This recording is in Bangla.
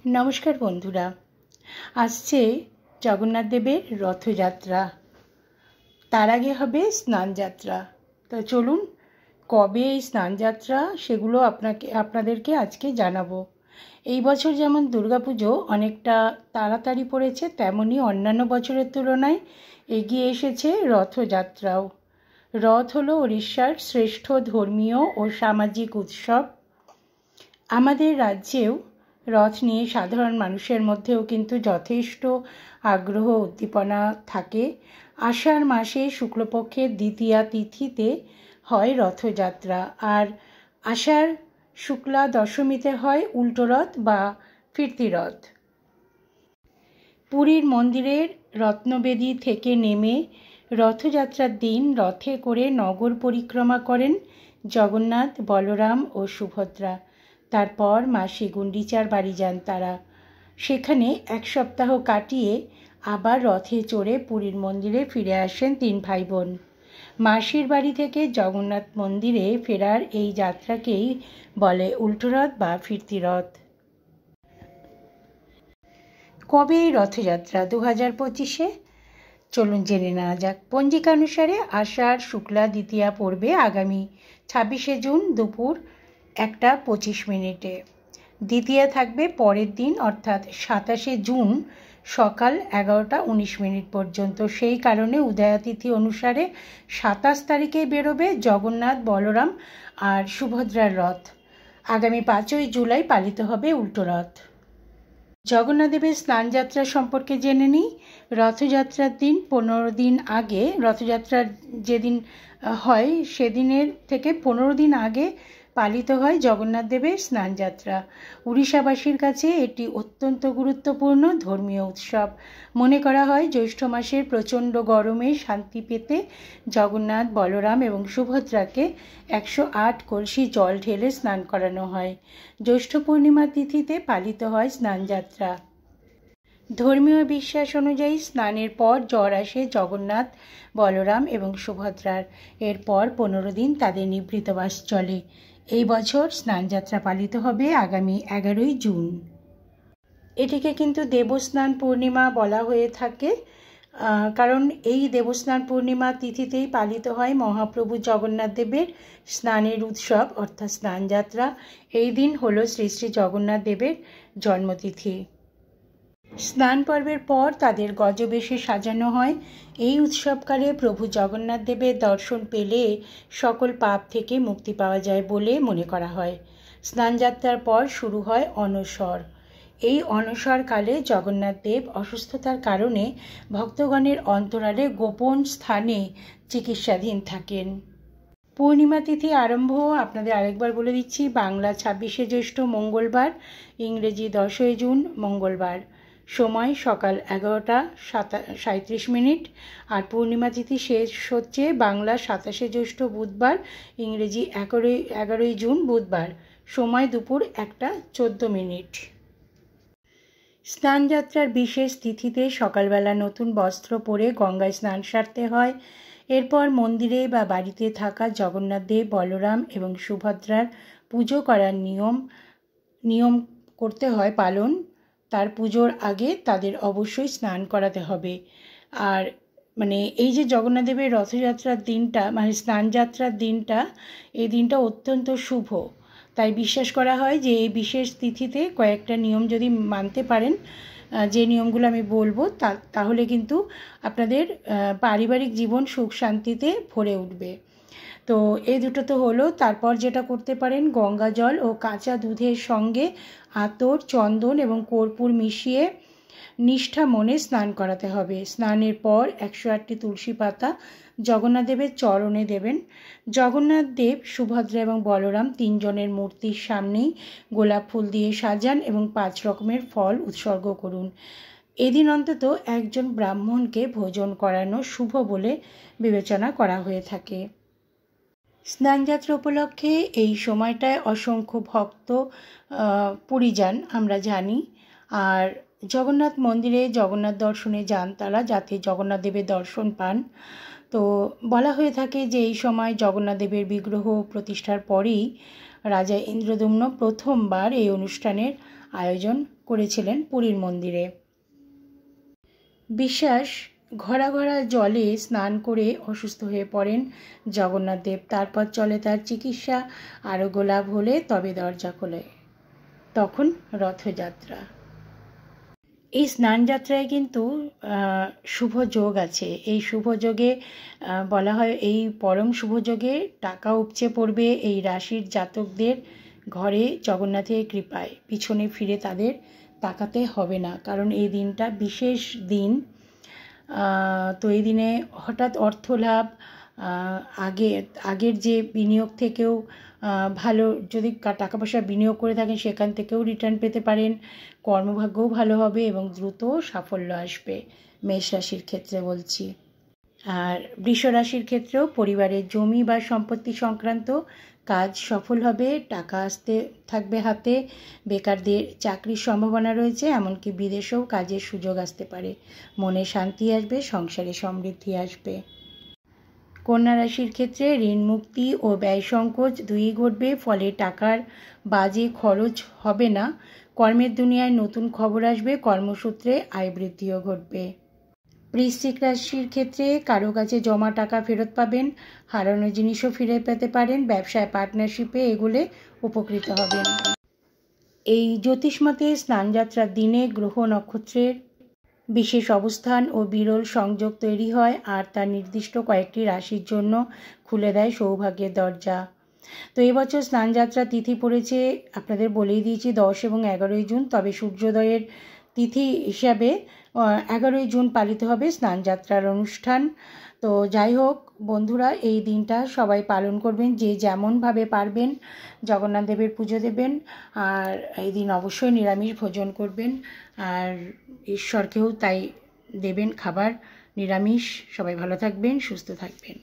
नमस्कार बंधुरा आसছে जगन्नाथ देवेर रथयात्रा तार आगे हबे स्नान यात्रा। तो चलुन कबे स्नान यात्रा सेगुलो आपनादेरके आजके जानाबो। এই বছর যেমন দুর্গাপুজো অনেকটা তাড়াতাড়ি পড়েছে, তেমনি অন্যান্য বছরের তুলনায় এগিয়ে এসেছে রথযাত্রাও। রথ হলো ওড়িশার শ্রেষ্ঠ ধর্মীয় ও সামাজিক উৎসব। আমাদের রাজ্যেও রথ নিয়ে সাধারণ মানুষের মধ্যেও কিন্তু যথেষ্ট আগ্রহ উদ্দীপনা থাকে। আষাঢ় মাসে শুক্লপক্ষের দ্বিতীয়া তিথিতে হয় রথযাত্রা, আর আষাঢ় শুক্লা দশমীতে হয় উল্টো রথ বা ফিরতি রথ। পুরীর মন্দিরের রত্নবেদী থেকে নেমে রথযাত্রার দিন রথে করে নগর পরিক্রমা করেন জগন্নাথ, বলরাম ও সুভদ্রা। তারপর মাসি গুন্ডিচার বাড়ি যান তারা। সেখানে এক সপ্তাহ কাটিয়ে আবার রথে চড়ে পুরীর মন্দিরে ফিরে আসেন তিন ভাই বোন। মাসির বাড়ি থেকে জগন্নাথ মন্দিরে ফেরার এই যাত্রাকেই বলে উল্টো রথ বা ফিরতি রথ। কবে এই রথযাত্রা? 2025-এ। চলুন জেনে নেওয়া যাক। পঞ্জিকা অনুসারে আষাঢ় শুক্লা দ্বিতীয়া পড়বে আগামী 26শে জুন দুপুর 1:25। দ্বিতীয়া থাকবে পরের দিন অর্থাৎ 27শে জুন সকাল 11:19 পর্যন্ত। সেই কারণে উদয়াতিথি অনুসারে 27 তারিখে বেরোবে জগন্নাথ, বলরাম আর সুভদ্রার রথ। আগামী 5ই জুলাই পালিত হবে উল্টো রথ। জগন্নাথদেবের স্নানযাত্রা সম্পর্কে জেনে নিই। রথযাত্রার দিন 15 দিন আগে, রথযাত্রার যেদিন হয় সেদিনের থেকে 15 দিন আগে পালিত হয় জগন্নাথদেবের স্নানযাত্রা। উড়িষ্যাবাসীর কাছে এটি অত্যন্ত গুরুত্বপূর্ণ ধর্মীয় উৎসব। মনে করা হয় জ্যৈষ্ঠ মাসের প্রচণ্ড গরমে শান্তি পেতে জগন্নাথ, বলরাম এবং সুভদ্রাকে 108 কলসি জল ঢেলে স্নান করানো হয়। জ্যৈষ্ঠ পূর্ণিমা তিথিতে পালিত হয় স্নানযাত্রা। ধর্মীয় বিশ্বাস অনুযায়ী স্নানের পর জ্বর আসে জগন্নাথ, বলরাম এবং সুভদ্রার। এরপর 15 দিন তাদের নিভৃতবাস চলে। এই বছর স্নানযাত্রা পালিত হবে আগামী 11ই জুন। এটিকে কিন্তু দেবস্নান পূর্ণিমা বলা হয়ে থাকে, কারণ এই দেবস্নান পূর্ণিমা তিথিতেই পালিত হয় মহাপ্রভু জগন্নাথ দেবের স্নানের উৎসব অর্থাৎ স্নানযাত্রা। এই দিন হল শ্রী শ্রী জগন্নাথ দেবের জন্মতিথি। স্নান পর্বের পর তাদের গজবেশে সাজানো হয়। এই উৎসবকালে প্রভু জগন্নাথ দেবের দর্শন পেলে সকল পাপ থেকে মুক্তি পাওয়া যায় বলে মনে করা হয়। স্নানযাত্রার পর শুরু হয় অনশর। এই অনশরকালে জগন্নাথ দেব অসুস্থতার কারণে ভক্তগণের অন্তরালে গোপন স্থানে চিকিৎসাধীন থাকেন। পূর্ণিমা তিথি আরম্ভ আপনাদের আরেকবার বলে দিচ্ছি। বাংলা 26শে জ্যৈষ্ঠ মঙ্গলবার, ইংরেজি 10ই জুন মঙ্গলবার। সময় সকাল 11:37। আর পূর্ণিমা তিথি শেষ হচ্ছে বাংলা 27শে জ্যৈষ্ঠ বুধবার, ইংরেজি 11ই জুন বুধবার। সময় দুপুর 1:14। স্নানযাত্রার বিশেষ তিথিতে সকালবেলা নতুন বস্ত্র পরে গঙ্গায় স্নান সারতে হয়। এরপর মন্দিরে বা বাড়িতে থাকা জগন্নাথ দেব, বলরাম এবং সুভদ্রার পুজো করার নিয়ম করতে হয় পালন। তার পুজোর আগে তাদের অবশ্যই স্নান করাতে হবে। আর এই যে জগন্নাথ দেবের রথযাত্রার দিনটা স্নানযাত্রার দিনটা, এই দিনটা অত্যন্ত শুভ। তাই বিশ্বাস করা হয় যে এই বিশেষ তিথিতে কয়েকটা নিয়ম যদি মানতে পারেন, যে নিয়মগুলো আমি বলবো, তাহলে কিন্তু আপনাদের পারিবারিক জীবন সুখ শান্তিতে ভরে উঠবে। তো এই দুটো তো হলো। তারপর যেটা করতে পারেন, গঙ্গা জল ও কাঁচা দুধের সঙ্গে আতর, চন্দন এবং কর্পূর মিশিয়ে নিষ্ঠা মনে স্নান করাতে হবে। স্নানের পর 108টি তুলসী পাতা জগন্নাথ দেবের চরণে দেবেন। জগন্নাথ দেব, সুভদ্রা এবং বলরাম তিনজনের মূর্তির সামনেই গোলাপ ফুল দিয়ে সাজান এবং 5 রকমের ফল উৎসর্গ করুন। এদিন অন্তত একজন ব্রাহ্মণকে ভোজন করানো শুভ বলে বিবেচনা করা হয়ে থাকে। স্নানযাত্রা উপলক্ষে এই সময়টায় অসংখ্য ভক্ত পুরী যান আমরা জানি। আর জগন্নাথ মন্দিরে জগন্নাথ দর্শনে যান তারা, যাতে জগন্নাথ দেবের দর্শন পান। তো বলা হয়ে থাকে যে এই সময় জগন্নাথ দেবের বিগ্রহ প্রতিষ্ঠার পরেই রাজা ইন্দ্রদ্যুম্ন প্রথমবার এই অনুষ্ঠানের আয়োজন করেছিলেন পুরীর মন্দিরে। বিশ্বাস, ঘরা ঘরা জলে স্নান করে অসুস্থ হয়ে পড়েন জগন্নাথ দেব। তারপর চলে তার চিকিৎসা, আরোগ্য লাভ হলে তবে দরজা খোলে, তখন রথযাত্রা। এই স্নানযাত্রায় কিন্তু শুভ যোগ আছে। এই শুভ যোগে বলা হয়, এই পরম শুভ যোগে টাকা উপচে পড়বে এই রাশির জাতকদের ঘরে জগন্নাথের কৃপায়। পিছনে ফিরে তাদের তাকাতে হবে না, কারণ এই দিনটা বিশেষ দিন। তো এই দিনে হঠাৎ অর্থ লাভ, আগের যে বিনিয়োগ থেকেও ভালো, যদি টাকা পয়সা বিনিয়োগ করে থাকেন সেখান থেকেও রিটার্ন পেতে পারেন। কর্মভাগ্যও ভালো হবে এবং দ্রুত সাফল্য আসবে, মেষ রাশির ক্ষেত্রে বলছি। আর বৃষ রাশির ক্ষেত্রেও পরিবারের জমি বা সম্পত্তি সংক্রান্ত কাজ সফল হবে, টাকা আসতে থাকবে হাতে, বেকারদের চাকরির সম্ভাবনা রয়েছে, এমনকি বিদেশেও কাজের সুযোগ আসতে পারে, মনে শান্তি আসবে, সংসারে সমৃদ্ধি আসবে। কন্যা রাশির ক্ষেত্রে ঋণ মুক্তি ও ব্যয় সংকোচ দুইই ঘটবে, ফলে টাকার বাজে খরচ হবে না। কর্মের দুনিয়ায় নতুন খবর আসবে, কর্মসূত্রে আয় বৃদ্ধিও ঘটবে। বৃশ্চিক রাশির ক্ষেত্রে কারো কাছে জমা টাকা ফেরত পাবেন, হারানো জিনিসও ফিরে পেতে পারেন, ব্যবসায় পার্টনারশিপে এগুলে উপকৃত হবেন। এই জ্যোতিষমতে স্নানযাত্রার দিনে গ্রহ নক্ষত্রের বিশেষ অবস্থান ও বিরল সংযোগ তৈরি হয়, আর তার নির্দিষ্ট কয়েকটি রাশির জন্য খুলে দেয় সৌভাগ্যের দরজা। তো এবছর স্নানযাত্রা তিথি পড়েছে, আপনাদের বলেই দিয়েছি 10 এবং 11ই জুন, তবে সূর্যোদয়ের তিথি হিসাবে 11ই জুন পালিত হবে স্নানযাত্রার অনুষ্ঠান। তো যাই হোক বন্ধুরা, এই দিনটা সবাই পালন করবেন, যে যেমনভাবে পারবেন জগন্নাথ দেবের পুজো দেবেন, আর এই দিন অবশ্যই নিরামিষ ভোজন করবেন, আর ঈশ্বরকেও তাই দেবেন খাবার নিরামিষ। সবাই ভালো থাকবেন, সুস্থ থাকবেন।